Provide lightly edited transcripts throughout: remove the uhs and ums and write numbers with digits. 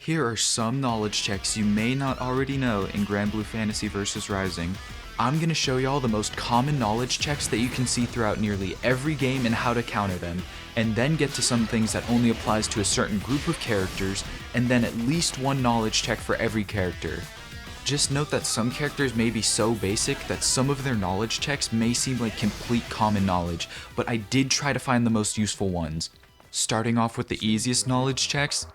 Here are some knowledge checks you may not already know in GBVS Fantasy vs Rising. I'm going to show y'all the most common knowledge checks that you can see throughout nearly every game and how to counter them, and then get to some things that only applies to a certain group of characters, and then at least one knowledge check for every character. Just note that some characters may be so basic that some of their knowledge checks may seem like complete common knowledge, but I did try to find the most useful ones. Starting off with the easiest knowledge checks,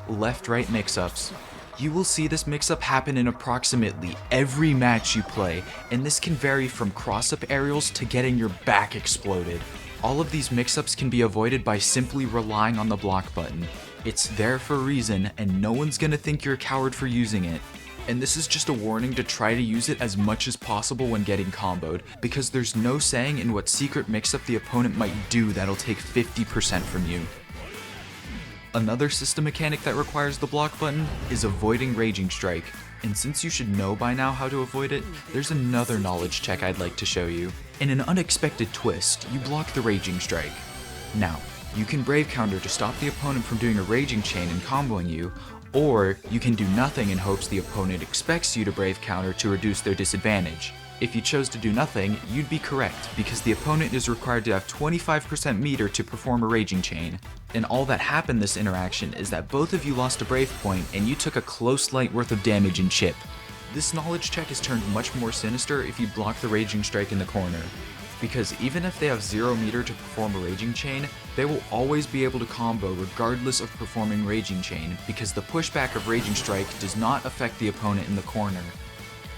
left-right mix-ups. You will see this mix-up happen in approximately every match you play, and this can vary from cross-up aerials to getting your back exploded. All of these mix-ups can be avoided by simply relying on the block button. It's there for a reason, and no one's gonna think you're a coward for using it. And this is just a warning to try to use it as much as possible when getting comboed, because there's no saying in what secret mix-up the opponent might do that'll take 50% from you. Another system mechanic that requires the block button is avoiding Raging Strike, and since you should know by now how to avoid it, there's another knowledge check I'd like to show you. In an unexpected twist, you block the Raging Strike. Now, you can Brave Counter to stop the opponent from doing a Raging Chain and comboing you, or you can do nothing in hopes the opponent expects you to Brave Counter to reduce their disadvantage. If you chose to do nothing, you'd be correct, because the opponent is required to have 25% meter to perform a Raging Chain. And all that happened this interaction is that both of you lost a Brave point and you took a close light worth of damage in chip. This knowledge check is turned much more sinister if you block the Raging Strike in the corner, because even if they have 0 meter to perform a Raging Chain, they will always be able to combo regardless of performing Raging Chain, because the pushback of Raging Strike does not affect the opponent in the corner.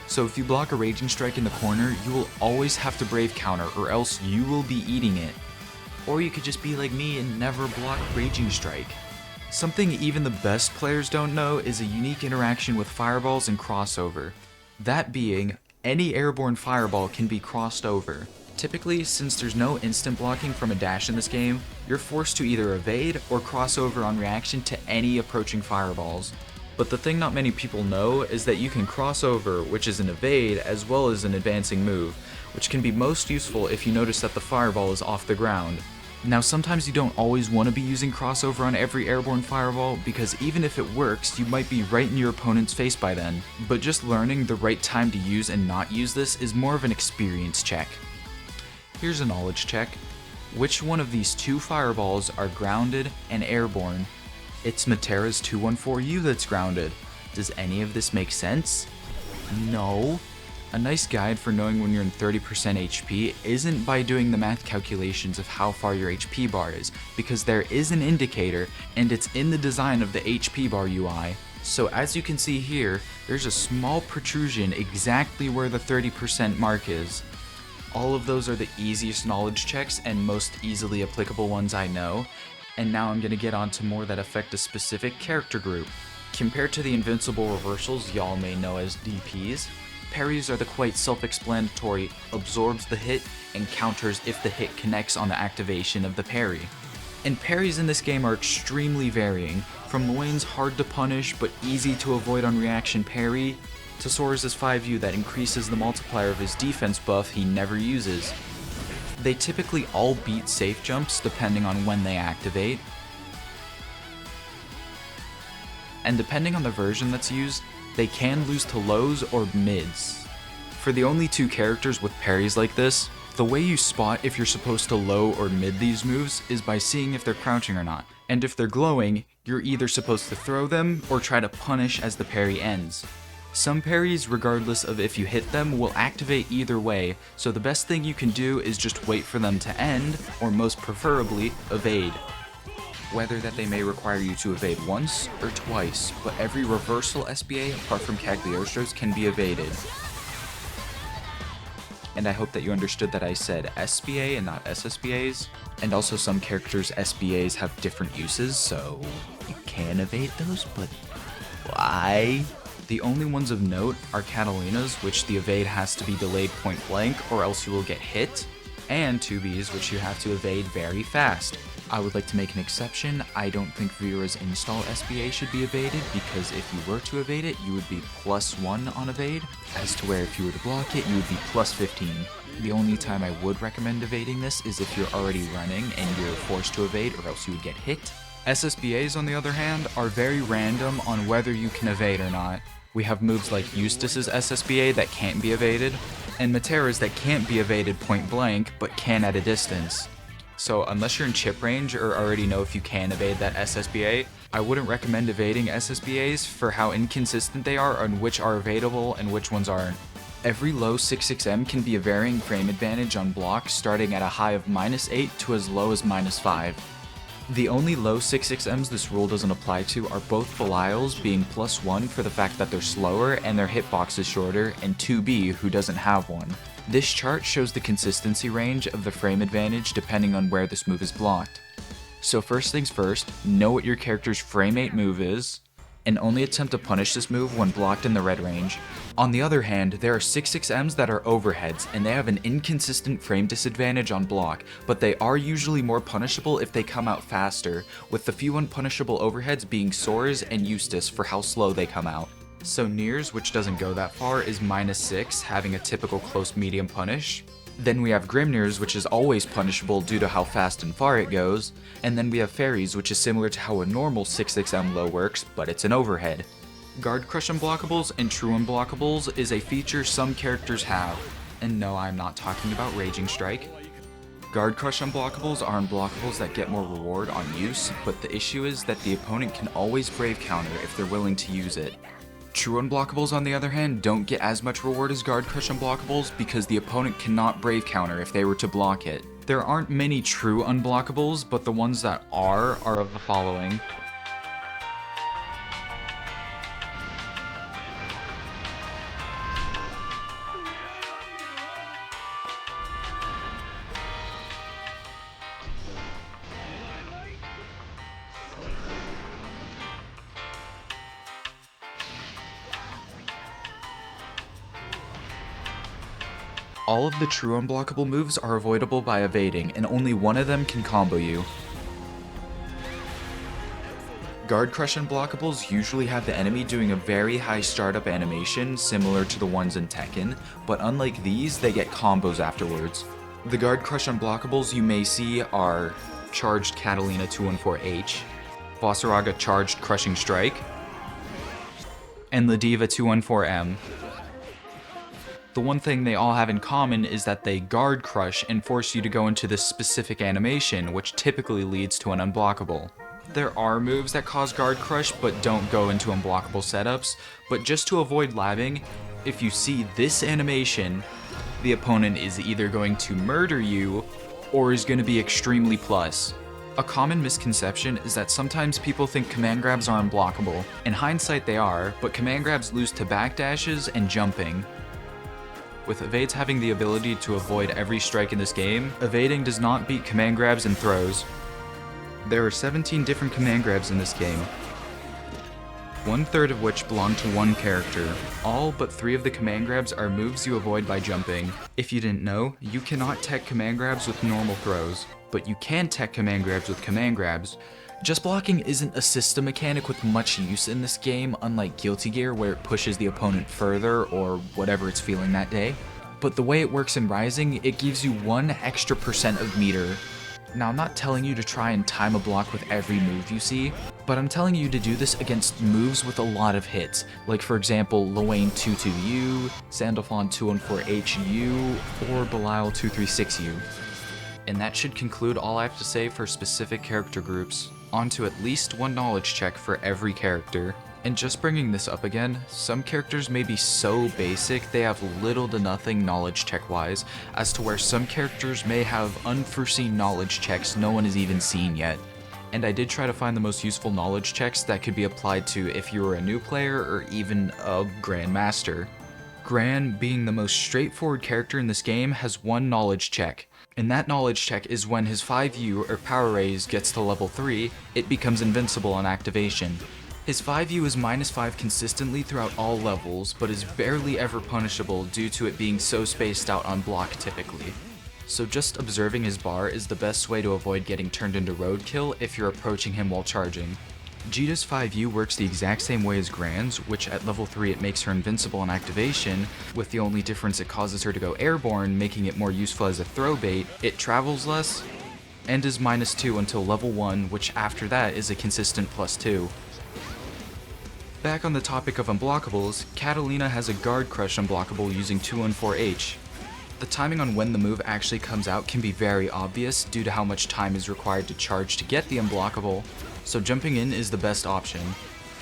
So if you block a Raging Strike in the corner, you will always have to Brave Counter, or else you will be eating it. Or you could just be like me and never block Raging Strike. Something even the best players don't know is a unique interaction with fireballs and crossover. That being, any airborne fireball can be crossed over. Typically, since there's no instant blocking from a dash in this game, you're forced to either evade or cross over on reaction to any approaching fireballs. But the thing not many people know is that you can cross over, which is an evade as well as an advancing move, which can be most useful if you notice that the fireball is off the ground. Now sometimes you don't always want to be using crossover on every airborne fireball, because even if it works, you might be right in your opponent's face by then. But just learning the right time to use and not use this is more of an experience check. Here's a knowledge check. Which one of these two fireballs are grounded and airborne? It's Matera's 214U that's grounded. Does any of this make sense? No. A nice guide for knowing when you're in 30% HP isn't by doing the math calculations of how far your HP bar is, because there is an indicator and it's in the design of the HP bar UI. So as you can see here, there's a small protrusion exactly where the 30% mark is. All of those are the easiest knowledge checks and most easily applicable ones I know. And now I'm going to get on to more that affect a specific character group. Compared to the invincible reversals y'all may know as DPs, parries are the quite self-explanatory absorbs the hit and counters if the hit connects on the activation of the parry. And parries in this game are extremely varying, from Luane's hard to punish but easy to avoid on reaction parry, to Sora's 5U that increases the multiplier of his defense buff he never uses. They typically all beat safe jumps depending on when they activate, and depending on the version that's used, they can lose to lows or mids. For the only two characters with parries like this, the way you spot if you're supposed to low or mid these moves is by seeing if they're crouching or not, and if they're glowing, you're either supposed to throw them or try to punish as the parry ends. Some parries, regardless of if you hit them, will activate either way, so the best thing you can do is just wait for them to end, or most preferably, evade. Whether that they may require you to evade once or twice, but every reversal SBA apart from Cagliostro's can be evaded. And I hope that you understood that I said SBA and not SSBAs, and also some characters' SBAs have different uses, so you can evade those, but why? The only ones of note are Catalina's, which the evade has to be delayed point blank or else you will get hit, and 2B's, which you have to evade very fast. I would like to make an exception. I don't think Vera's install SBA should be evaded, because if you were to evade it, you would be +1 on evade, as to where if you were to block it, you would be +15. The only time I would recommend evading this is if you're already running and you're forced to evade or else you would get hit. SSBAs, on the other hand, are very random on whether you can evade or not. We have moves like Eustace's SSBA that can't be evaded, and Matera's that can't be evaded point blank, but can at a distance. So unless you're in chip range or already know if you can evade that SSBA, I wouldn't recommend evading SSBAs for how inconsistent they are on which are evadable and which ones aren't. Every low 66M can be a varying frame advantage on block starting at a high of -8 to as low as -5. The only low 66Ms this rule doesn't apply to are both Belial's being +1 for the fact that they're slower and their hitbox is shorter, and 2B who doesn't have one. This chart shows the consistency range of the frame advantage depending on where this move is blocked. So first things first, know what your character's frame 8 move is, and only attempt to punish this move when blocked in the red range. On the other hand, there are 66Ms that are overheads, and they have an inconsistent frame disadvantage on block, but they are usually more punishable if they come out faster, with the few unpunishable overheads being Soars and Eustace for how slow they come out. So Nears, which doesn't go that far, is -6, having a typical close medium punish. Then we have Grimnir's, which is always punishable due to how fast and far it goes, and then we have Fairies, which is similar to how a normal 66M low works, but it's an overhead. Guard Crush Unblockables and True Unblockables is a feature some characters have, and no, I'm not talking about Raging Strike. Guard Crush Unblockables are unblockables that get more reward on use, but the issue is that the opponent can always Brave Counter if they're willing to use it. True Unblockables, on the other hand, don't get as much reward as Guard Crush Unblockables because the opponent cannot Brave Counter if they were to block it. There aren't many true unblockables, but the ones that are of the following. All of the true unblockable moves are avoidable by evading, and only one of them can combo you. Guard Crush Unblockables usually have the enemy doing a very high startup animation similar to the ones in Tekken, but unlike these, they get combos afterwards. The Guard Crush Unblockables you may see are Charged Catalina 214H, Vasaraga Charged Crushing Strike, and Ladiva 214M. The one thing they all have in common is that they guard crush and force you to go into this specific animation, which typically leads to an unblockable. There are moves that cause guard crush but don't go into unblockable setups, but just to avoid labbing, if you see this animation, the opponent is either going to murder you or is going to be extremely plus. A common misconception is that sometimes people think command grabs are unblockable. In hindsight they are, but command grabs lose to backdashes and jumping. With evades having the ability to avoid every strike in this game, evading does not beat command grabs and throws. There are 17 different command grabs in this game, 1/3 of which belong to one character. All but 3 of the command grabs are moves you avoid by jumping. If you didn't know, you cannot tech command grabs with normal throws, but you can tech command grabs with command grabs. Just blocking isn't a system mechanic with much use in this game, unlike Guilty Gear where it pushes the opponent further or whatever it's feeling that day. But the way it works in Rising, it gives you 1 extra % of meter. Now I'm not telling you to try and time a block with every move you see, but I'm telling you to do this against moves with a lot of hits, like for example Luane 22U, Sandalphon 214HU, or Belial 236U. And that should conclude all I have to say for specific character groups. On to at least 1 knowledge check for every character. And just bringing this up again, some characters may be so basic they have little to nothing knowledge check wise, as to where some characters may have unforeseen knowledge checks no one has even seen yet. And I did try to find the most useful knowledge checks that could be applied to if you were a new player or even a Grandmaster. Gran, being the most straightforward character in this game, has 1 knowledge check. And that knowledge check is when his 5U or Power Raise gets to level 3, it becomes invincible on activation. His 5U is -5 consistently throughout all levels, but is barely ever punishable due to it being so spaced out on block typically. So just observing his bar is the best way to avoid getting turned into roadkill if you're approaching him while charging. Jita's 5U works the exact same way as Gran's, which at level 3 it makes her invincible on activation, with the only difference it causes her to go airborne, making it more useful as a throw bait. It travels less, and is -2 until level 1, which after that is a consistent +2. Back on the topic of unblockables, Catalina has a guard crush unblockable using 214H. The timing on when the move actually comes out can be very obvious due to how much time is required to charge to get the unblockable, so jumping in is the best option.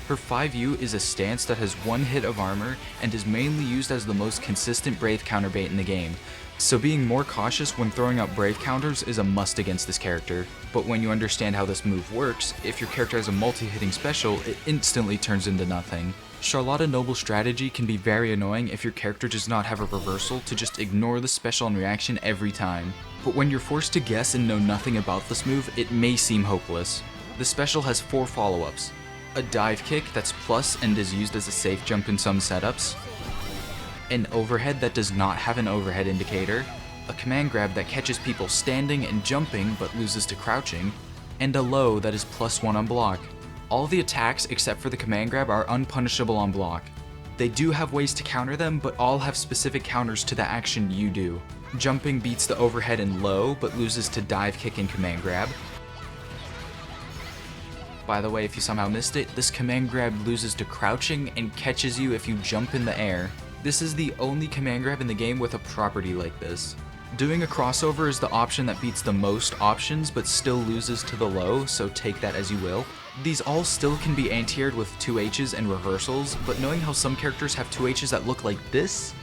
Her 5U is a stance that has 1 hit of armor and is mainly used as the most consistent Brave counterbait in the game, so being more cautious when throwing out Brave counters is a must against this character. But when you understand how this move works, if your character has a multi-hitting special, it instantly turns into nothing. Charlotta Noble strategy can be very annoying if your character does not have a reversal to just ignore the special and reaction every time. But when you're forced to guess and know nothing about this move, it may seem hopeless. The special has 4 follow-ups. A dive kick that's plus and is used as a safe jump in some setups. An overhead that does not have an overhead indicator. A command grab that catches people standing and jumping but loses to crouching. And a low that is +1 on block. All the attacks except for the command grab are unpunishable on block. They do have ways to counter them, but all have specific counters to the action you do. Jumping beats the overhead and low, but loses to dive kick and command grab. By the way, if you somehow missed it, this command grab loses to crouching and catches you if you jump in the air. This is the only command grab in the game with a property like this. Doing a crossover is the option that beats the most options but still loses to the low, so take that as you will. These all still can be anti-aired with 2Hs and reversals, but knowing how some characters have 2Hs that look like this,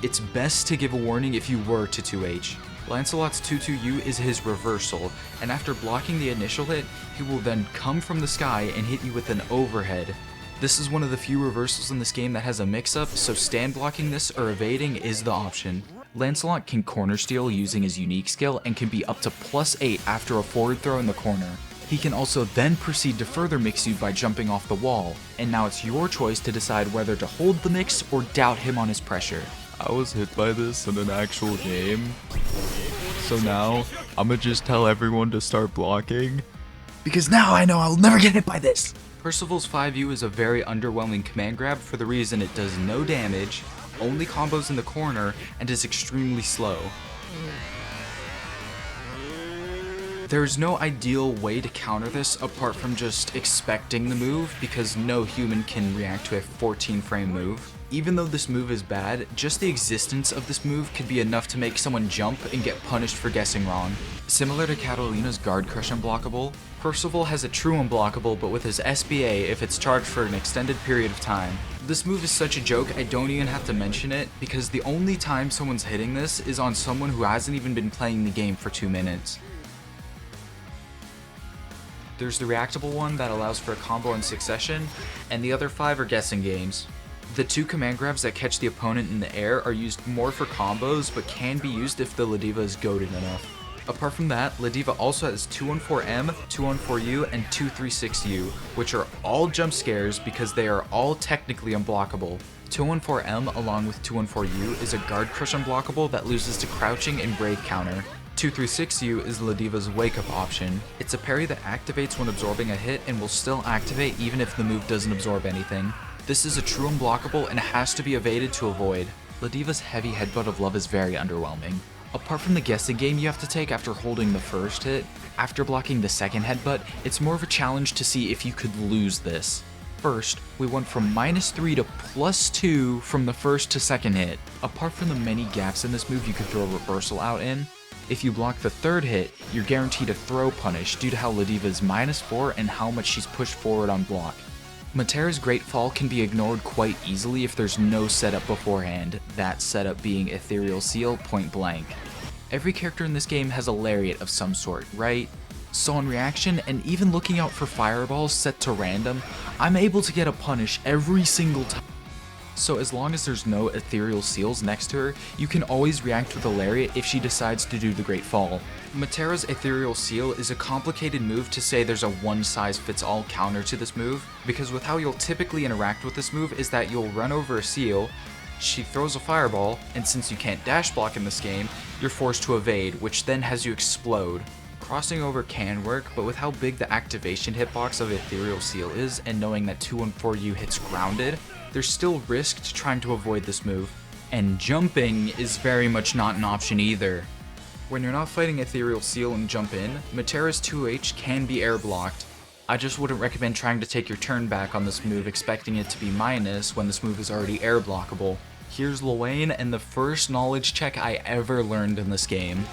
it's best to give a warning if you were to 2H. Lancelot's 2-2U is his reversal, and after blocking the initial hit, he will then come from the sky and hit you with an overhead. This is one of the few reversals in this game that has a mix-up, so stand blocking this or evading is the option. Lancelot can corner steal using his unique skill and can be up to +8 after a forward throw in the corner. He can also then proceed to further mix you by jumping off the wall, and now it's your choice to decide whether to hold the mix or doubt him on his pressure. I was hit by this in an actual game, so now I'ma just tell everyone to start blocking, because now I know I'll never get hit by this! Percival's 5U is a very underwhelming command grab for the reason it does no damage, only combos in the corner, and is extremely slow. There is no ideal way to counter this apart from just expecting the move, because no human can react to a 14-frame move. Even though this move is bad, just the existence of this move could be enough to make someone jump and get punished for guessing wrong. Similar to Catalina's Guard Crush unblockable, Percival has a true unblockable but with his SBA if it's charged for an extended period of time. This move is such a joke I don't even have to mention it, because the only time someone's hitting this is on someone who hasn't even been playing the game for 2 minutes. There's the reactable one that allows for a combo in succession, and the other 5 are guessing games. The 2 command grabs that catch the opponent in the air are used more for combos, but can be used if the Ladiva is goated enough. Apart from that, Ladiva also has 214M, 214U, and 236U, which are all jump scares because they are all technically unblockable. 214M along with 214U is a guard crush unblockable that loses to crouching and brave counter. 236U is Ladiva's wake up option. It's a parry that activates when absorbing a hit and will still activate even if the move doesn't absorb anything. This is a true unblockable and has to be evaded to avoid. Ladiva's heavy headbutt of love is very underwhelming. Apart from the guessing game you have to take after holding the first hit, after blocking the second headbutt, it's more of a challenge to see if you could lose this. First, we went from -3 to +2 from the first to second hit. Apart from the many gaps in this move you could throw a reversal out in, if you block the third hit, you're guaranteed a throw punish due to how Ladiva is -4 and how much she's pushed forward on block. Matera's Great Fall can be ignored quite easily if there's no setup beforehand, that setup being Ethereal Seal point blank. Every character in this game has a lariat of some sort, right? So on reaction, and even looking out for fireballs set to random, I'm able to get a punish every single time. So as long as there's no Ethereal Seals next to her, you can always react with a lariat if she decides to do the Great Fall. Matera's Ethereal Seal is a complicated move to say there's a one-size-fits-all counter to this move, because with how you'll typically interact with this move is that you'll run over a seal, she throws a fireball, and since you can't dash block in this game, you're forced to evade, which then has you explode. Crossing over can work, but with how big the activation hitbox of Ethereal Seal is, and knowing that 214U hits grounded, there's still risk to trying to avoid this move. And jumping is very much not an option either. When you're not fighting Ethereal Seal and jump in, Matera's 2H can be air blocked. I just wouldn't recommend trying to take your turn back on this move expecting it to be minus when this move is already air blockable. Here's Lil Wayne and the first knowledge check I ever learned in this game.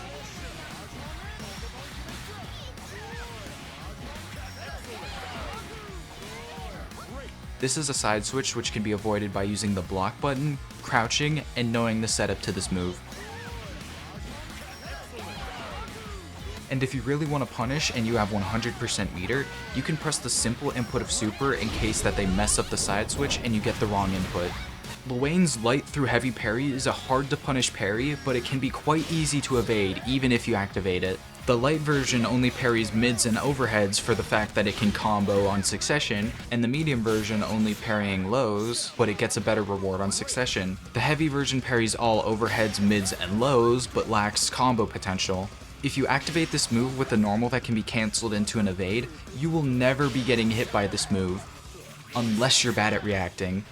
This is a side switch which can be avoided by using the block button, crouching, and knowing the setup to this move. And if you really want to punish and you have 100% meter, you can press the simple input of super in case that they mess up the side switch and you get the wrong input. Lil Wayne's light through heavy parry is a hard to punish parry, but it can be quite easy to evade even if you activate it. The light version only parries mids and overheads for the fact that it can combo on succession, and the medium version only parrying lows, but it gets a better reward on succession. The heavy version parries all overheads, mids, and lows, but lacks combo potential. If you activate this move with a normal that can be cancelled into an evade, you will never be getting hit by this move, unless you're bad at reacting.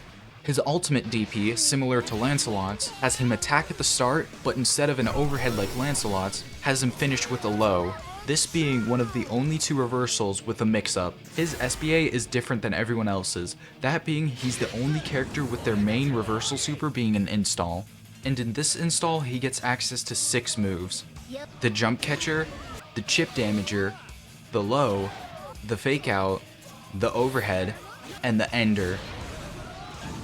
His ultimate DP, similar to Lancelot's, has him attack at the start, but instead of an overhead like Lancelot's, has him finish with a low, this being one of the only two reversals with a mix-up. His SBA is different than everyone else's, that being he's the only character with their main reversal super being an install. And in this install, he gets access to 6 moves. The jump catcher, the chip damager, the low, the fake out, the overhead, and the ender.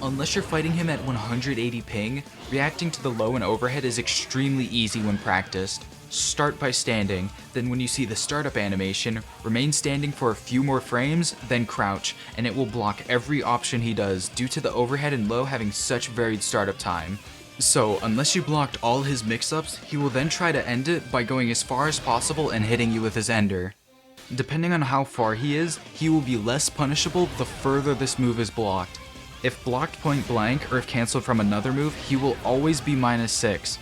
Unless you're fighting him at 180 ping, reacting to the low and overhead is extremely easy when practiced. Start by standing, then when you see the startup animation, remain standing for a few more frames, then crouch, and it will block every option he does due to the overhead and low having such varied startup time. So, unless you blocked all his mix-ups, he will then try to end it by going as far as possible and hitting you with his ender. Depending on how far he is, he will be less punishable the further this move is blocked. If blocked point blank or if cancelled from another move, he will always be -6.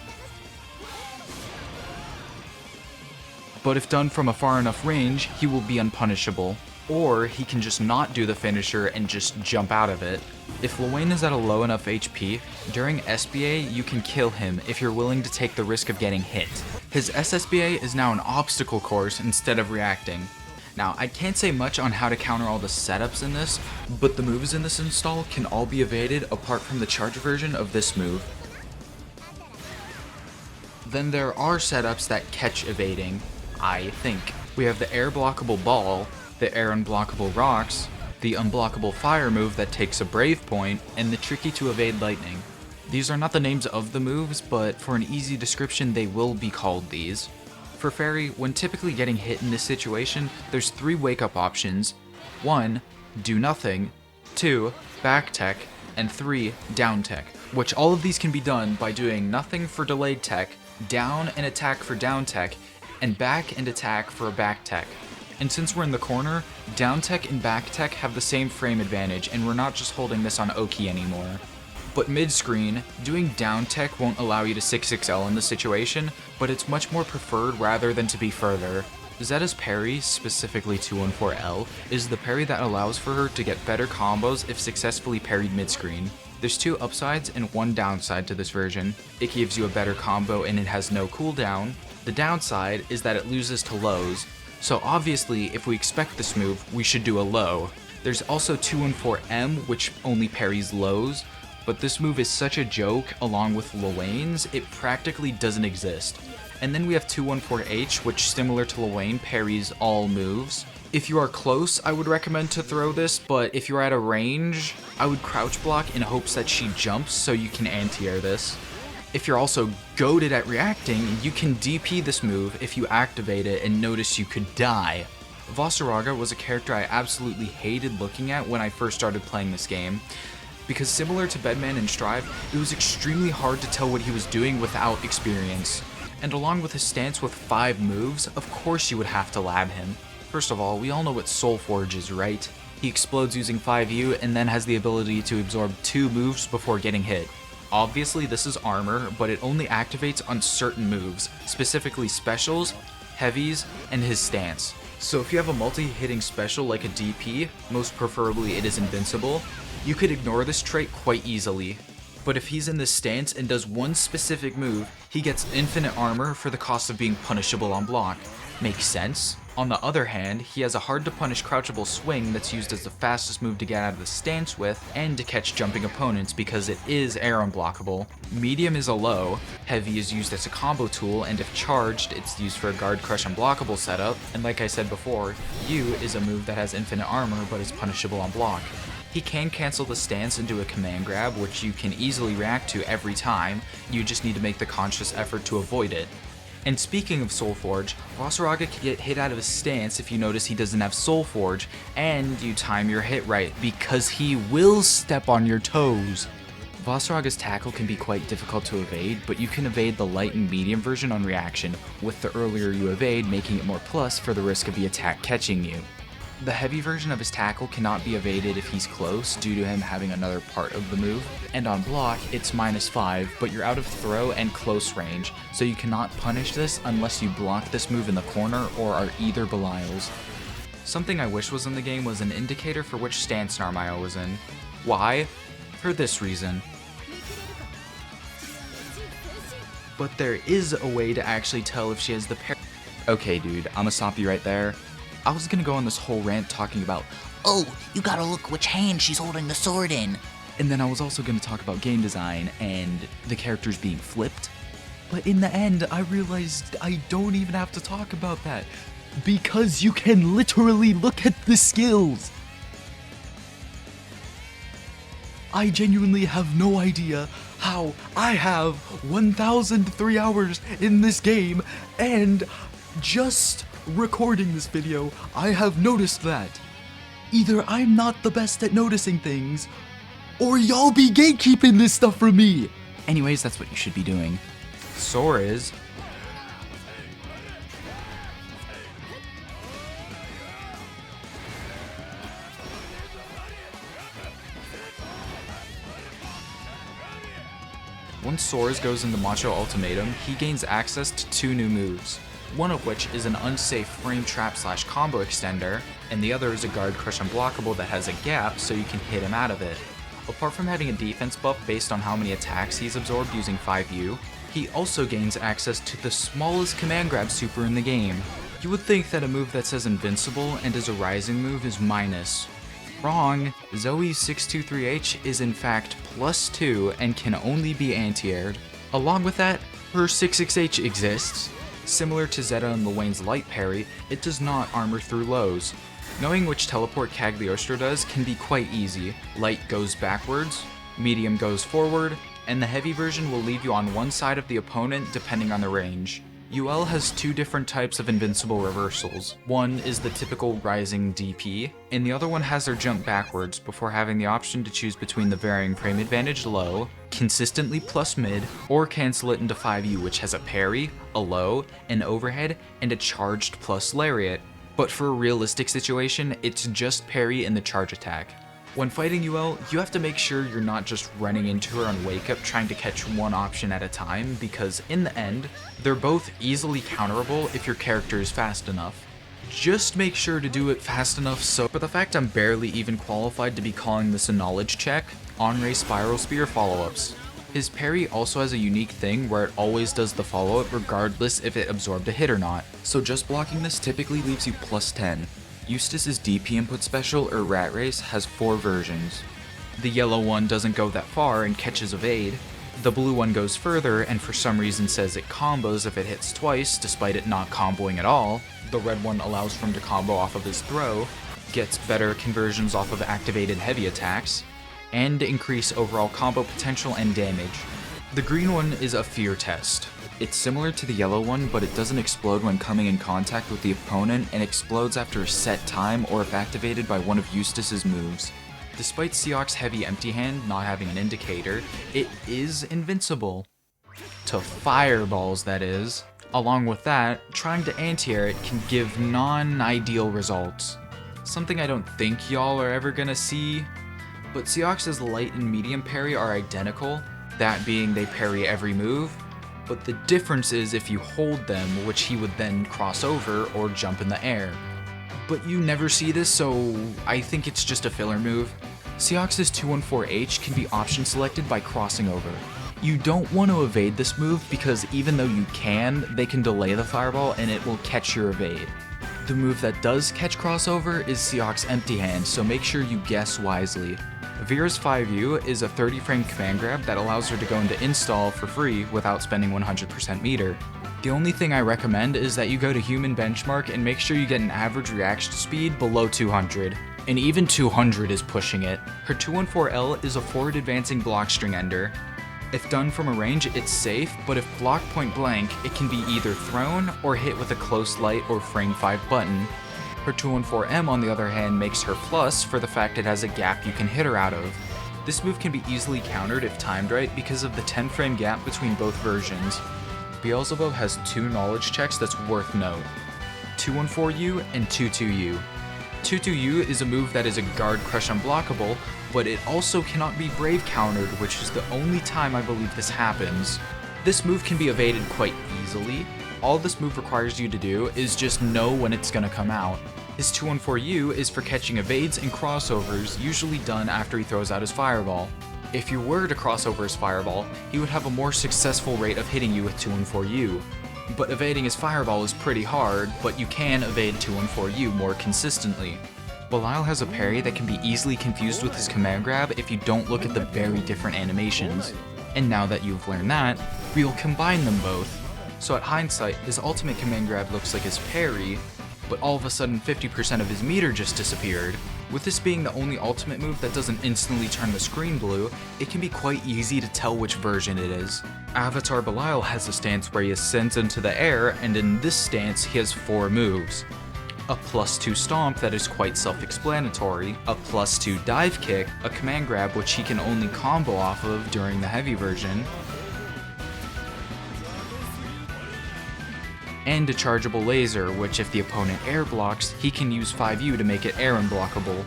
But if done from a far enough range, he will be unpunishable. Or he can just not do the finisher and just jump out of it. If Lil Wayne is at a low enough HP, during SBA you can kill him if you're willing to take the risk of getting hit. His SSBA is now an obstacle course instead of reacting. Now, I can't say much on how to counter all the setups in this, but the moves in this install can all be evaded apart from the charge version of this move. Then there are setups that catch evading, I think. We have the air blockable ball, the air unblockable rocks, the unblockable fire move that takes a brave point, and the tricky to evade lightning. These are not the names of the moves, but for an easy description they will be called these. For Fairy, when typically getting hit in this situation, there's 3 wake-up options. 1. Do nothing. 2. Back tech. And 3. Down tech. Which all of these can be done by doing nothing for delayed tech, down and attack for down tech, and back and attack for a back tech. And since we're in the corner, down tech and back tech have the same frame advantage, and we're not just holding this on Oki anymore. But mid-screen, doing down tech won't allow you to 6XL in this situation, but it's much more preferred rather than to be further. Zeta's parry, specifically 214L, is the parry that allows for her to get better combos if successfully parried mid-screen. There's 2 upsides and 1 downside to this version. It gives you a better combo and it has no cooldown. The downside is that it loses to lows, so obviously if we expect this move, we should do a low. There's also 214M, which only parries lows, but this move is such a joke along with Lil Wayne's, it practically doesn't exist. And then we have 214H, which similar to Lil Wayne parries all moves. If you are close, I would recommend to throw this, but if you're at a range, I would crouch block in hopes that she jumps so you can anti-air this. If you're also goated at reacting, you can DP this move if you activate it and notice you could die. Vasaraga was a character I absolutely hated looking at when I first started playing this game, because similar to Bedman and Strive, it was extremely hard to tell what he was doing without experience. And along with his stance with 5 moves, of course you would have to lab him. First of all, we all know what Soul Forge is, right? He explodes using 5U and then has the ability to absorb 2 moves before getting hit. Obviously this is armor, but it only activates on certain moves, specifically specials, heavies, and his stance. So if you have a multi-hitting special like a DP, most preferably it is invincible, you could ignore this trait quite easily. But if he's in this stance and does one specific move, he gets infinite armor for the cost of being punishable on block. Makes sense? On the other hand, he has a hard to punish crouchable swing that's used as the fastest move to get out of the stance with and to catch jumping opponents because it is air unblockable. Medium is a low, heavy is used as a combo tool, and if charged, it's used for a guard crush unblockable setup, and like I said before, U is a move that has infinite armor but is punishable on block. He can cancel the stance into a command grab, which you can easily react to every time, you just need to make the conscious effort to avoid it. And speaking of Soulforge, Vasaraga can get hit out of his stance if you notice he doesn't have Soulforge, and you time your hit right, because he will step on your toes. Vasaraga's tackle can be quite difficult to evade, but you can evade the light and medium version on reaction, with the earlier you evade making it more plus for the risk of the attack catching you. The heavy version of his tackle cannot be evaded if he's close due to him having another part of the move, and on block it's -5, but you're out of throw and close range, so you cannot punish this unless you block this move in the corner or are either Belials. Something I wish was in the game was an indicator for which stance Narmio was in. Why? For this reason. But there is a way to actually tell if she has the parry. Okay dude, I'ma stop you right there. I was gonna go on this whole rant talking about, oh, you gotta look which hand she's holding the sword in. And then I was also gonna talk about game design and the characters being flipped. But in the end, I realized I don't even have to talk about that, because you can literally look at the skills. I genuinely have no idea how I have 1,003 hours in this game, and just recording this video, I have noticed that. Either I'm not the best at noticing things, or y'all be gatekeeping this stuff from me. Anyways, that's what you should be doing. Sore is... Once Soares goes into Macho Ultimatum, he gains access to 2 new moves, one of which is an unsafe frame trap / combo extender, and the other is a guard crush unblockable that has a gap so you can hit him out of it. Apart from having a defense buff based on how many attacks he's absorbed using 5U, he also gains access to the smallest command grab super in the game. You would think that a move that says invincible and is a rising move is minus. Wrong, Zoe's 623H is in fact +2 and can only be anti-aired. Along with that, her 66H exists. Similar to Zeta and Luane's light parry, it does not armor through lows. Knowing which teleport Cagliostro does can be quite easy. Light goes backwards, medium goes forward, and the heavy version will leave you on one side of the opponent depending on the range. UL has 2 different types of invincible reversals. One is the typical rising DP, and the other one has their jump backwards before having the option to choose between the varying frame advantage low, consistently plus mid, or cancel it into 5U, which has a parry, a low, an overhead, and a charged plus lariat. But for a realistic situation, it's just parry and the charge attack. When fighting UL, you have to make sure you're not just running into her on wake up trying to catch one option at a time, because in the end, they're both easily counterable if your character is fast enough. Just make sure to do it fast enough so, for the fact I'm barely even qualified to be calling this a knowledge check, Onrey Spiral Spear follow-ups. His parry also has a unique thing where it always does the follow-up regardless if it absorbed a hit or not, so just blocking this typically leaves you +10. Eustace's DP input special, or Rat Race, has 4 versions. The yellow one doesn't go that far and catches evade. The blue one goes further and for some reason says it combos if it hits twice despite it not comboing at all. The red one allows for him to combo off of his throw, gets better conversions off of activated heavy attacks, and increase overall combo potential and damage. The green one is a fear test. It's similar to the yellow one, but it doesn't explode when coming in contact with the opponent and explodes after a set time or if activated by one of Eustace's moves. Despite Seok's heavy empty hand not having an indicator, it is invincible. To fireballs, that is. Along with that, trying to anti-air it can give non-ideal results. Something I don't think y'all are ever gonna see, but Seok's light and medium parry are identical, that being they parry every move, but the difference is if you hold them, which he would then cross over or jump in the air. But you never see this, so I think it's just a filler move. Seox's 214H can be option selected by crossing over. You don't want to evade this move because even though you can, they can delay the fireball and it will catch your evade. The move that does catch crossover is Seox's Empty Hand, so make sure you guess wisely. Vera's 5U is a 30 frame command grab that allows her to go into install for free without spending 100% meter. The only thing I recommend is that you go to human benchmark and make sure you get an average reaction speed below 200. And even 200 is pushing it. Her 214L is a forward advancing block string ender. If done from a range, it's safe, but if blocked point blank, it can be either thrown or hit with a close light or frame 5 button. Her 214M on the other hand makes her plus for the fact it has a gap you can hit her out of. This move can be easily countered if timed right because of the 10 frame gap between both versions. Beelzebub has 2 knowledge checks that's worth note: 214U and 22U. 22U is a move that is a guard crush unblockable, but it also cannot be brave countered, which is the only time I believe this happens. This move can be evaded quite easily. All this move requires you to do is just know when it's gonna come out. His 214U is for catching evades and crossovers, usually done after he throws out his fireball. If you were to cross over his fireball, he would have a more successful rate of hitting you with 214U. But evading his fireball is pretty hard, but you can evade 214U more consistently. Belial has a parry that can be easily confused with his command grab if you don't look at the very different animations. And now that you've learned that, we'll combine them both. So at hindsight, his ultimate command grab looks like his parry, but all of a sudden 50% of his meter just disappeared. With this being the only ultimate move that doesn't instantly turn the screen blue, it can be quite easy to tell which version it is. Avatar Belial has a stance where he ascends into the air, and in this stance he has 4 moves. A +2 stomp that is quite self-explanatory, a +2 dive kick, a command grab which he can only combo off of during the heavy version, and a chargeable laser, which if the opponent air blocks, he can use 5U to make it air unblockable.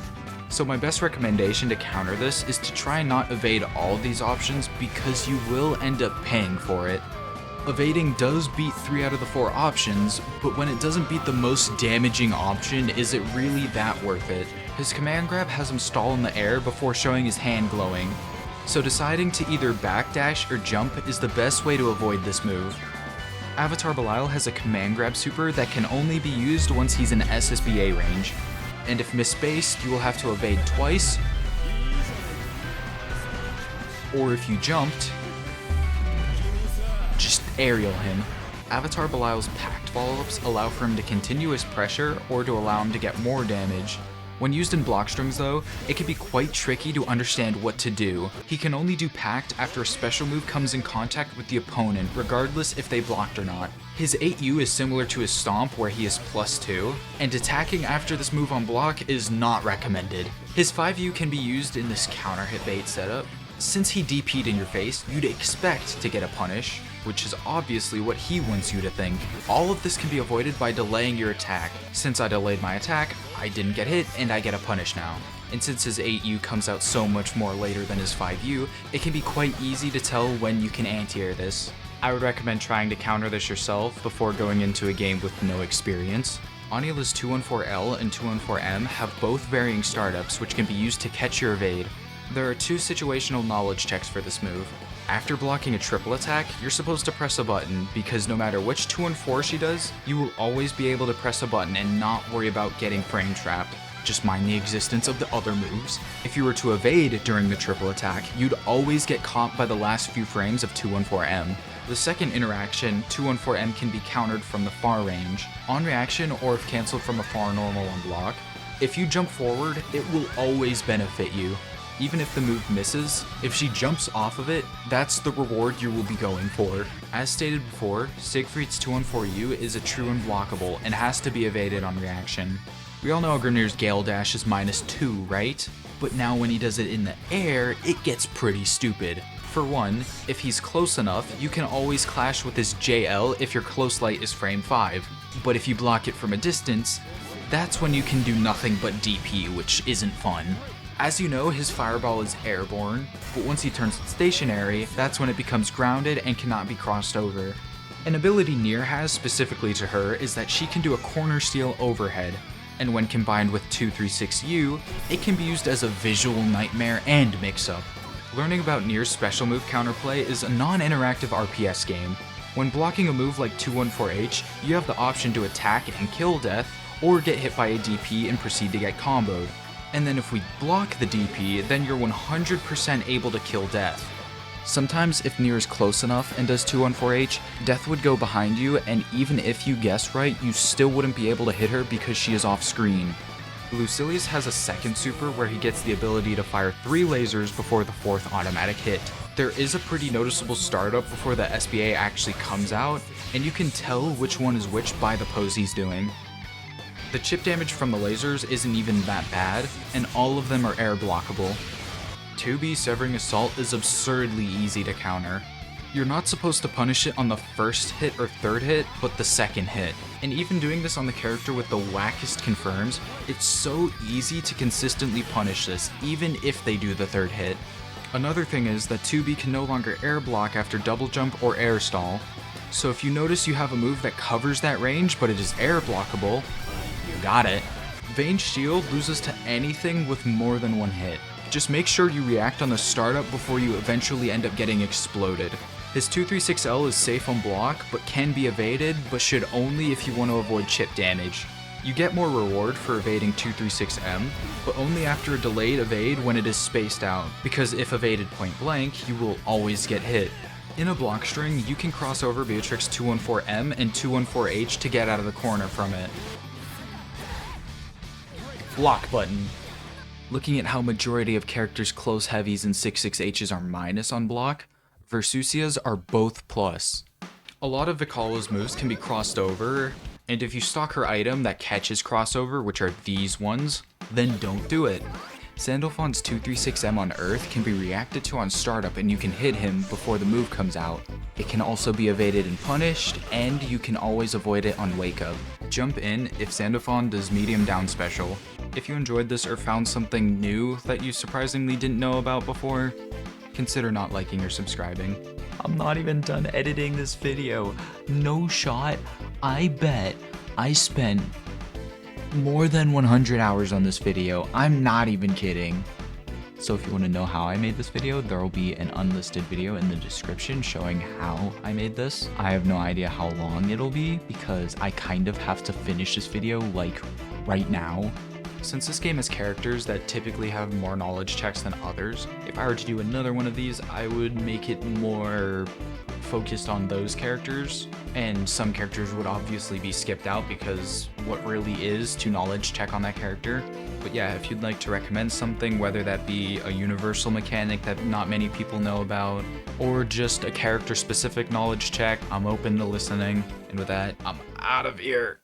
So my best recommendation to counter this is to try and not evade all of these options because you will end up paying for it. Evading does beat 3 out of the 4 options, but when it doesn't beat the most damaging option, is it really that worth it? His command grab has him stall in the air before showing his hand glowing, so deciding to either backdash or jump is the best way to avoid this move. Avatar Belial has a command grab super that can only be used once he's in SSBA range, and if misspaced, you will have to evade twice, or if you jumped, just aerial him. Avatar Belial's packed follow-ups allow for him to continue his pressure or to allow him to get more damage. When used in block strings though, it can be quite tricky to understand what to do. He can only do packed after a special move comes in contact with the opponent, regardless if they blocked or not. His 8U is similar to his stomp where he is +2, and attacking after this move on block is not recommended. His 5U can be used in this counter hit bait setup. Since he DP'd in your face, you'd expect to get a punish, which is obviously what he wants you to think. All of this can be avoided by delaying your attack. Since I delayed my attack, I didn't get hit and I get a punish now. And since his 8U comes out so much more later than his 5U, it can be quite easy to tell when you can anti-air this. I would recommend trying to counter this yourself before going into a game with no experience. Anila's 214L and 214M have both varying startups which can be used to catch your evade. There are 2 situational knowledge checks for this move. After blocking a triple attack, you're supposed to press a button, because no matter which 2 and 4 she does, you will always be able to press a button and not worry about getting frame trapped. Just mind the existence of the other moves. If you were to evade during the triple attack, you'd always get caught by the last few frames of 214M. The second interaction, 214M can be countered from the far range, on reaction or if cancelled from a far normal on block. If you jump forward, it will always benefit you. Even if the move misses, if she jumps off of it, that's the reward you will be going for. As stated before, Siegfried's 214U is a true unblockable and has to be evaded on reaction. We all know Grineer's Gale Dash is -2, right? But now when he does it in the air, it gets pretty stupid. For one, if he's close enough, you can always clash with his JL if your close light is frame 5. But if you block it from a distance, that's when you can do nothing but DP, which isn't fun. As you know, his fireball is airborne, but once he turns it stationary, that's when it becomes grounded and cannot be crossed over. An ability Nier has specifically to her is that she can do a corner steal overhead, and when combined with 236U, it can be used as a visual nightmare and mix-up. Learning about Nier's special move counterplay is a non-interactive RPS game. When blocking a move like 214H, you have the option to attack and kill Death, or get hit by a DP and proceed to get comboed. And then if we block the DP, then you're 100% able to kill Death. Sometimes if Nier is close enough and does 214H, Death would go behind you, and even if you guess right, you still wouldn't be able to hit her because she is off screen. Lucilius has a second super where he gets the ability to fire 3 lasers before the 4th automatic hit. There is a pretty noticeable startup before the SBA actually comes out, and you can tell which one is which by the pose he's doing. The chip damage from the lasers isn't even that bad, and all of them are air blockable. 2B Severing Assault is absurdly easy to counter. You're not supposed to punish it on the first hit or third hit, but the second hit. And even doing this on the character with the wackest confirms, it's so easy to consistently punish this, even if they do the third hit. Another thing is that 2B can no longer air block after double jump or air stall. So if you notice you have a move that covers that range, but it is air blockable, you got it. Vayne's shield loses to anything with more than one hit. Just make sure you react on the startup before you eventually end up getting exploded. His 236L is safe on block, but can be evaded, but should only if you want to avoid chip damage. You get more reward for evading 236M, but only after a delayed evade when it is spaced out, because if evaded point blank, you will always get hit. In a block string, you can cross over Beatrix 214M and 214H to get out of the corner from it. Block button. Looking at how majority of characters' close heavies and 66Hs are minus on block, Versusia's are both plus. A lot of Vicala's moves can be crossed over, and if you stock her item that catches crossover, which are these ones, then don't do it. Sandalphon's 236M on Earth can be reacted to on startup and you can hit him before the move comes out. It can also be evaded and punished, and you can always avoid it on Wake Up. Jump in if Sandalphon does medium down special. If you enjoyed this or found something new that you surprisingly didn't know about before, consider not liking or subscribing. I'm not even done editing this video. No shot. I bet I spent more than 100 hours on this video. I'm not even kidding. So if you want to know how I made this video, there will be an unlisted video in the description showing how I made this. I have no idea how long it'll be because I kind of have to finish this video like right now. Since this game has characters that typically have more knowledge checks than others, if I were to do another one of these, I would make it more focused on those characters, and some characters would obviously be skipped out because what really is to knowledge check on that character. But yeah, if you'd like to recommend something, whether that be a universal mechanic that not many people know about, or just a character specific knowledge check, I'm open to listening. And with that, I'm out of here.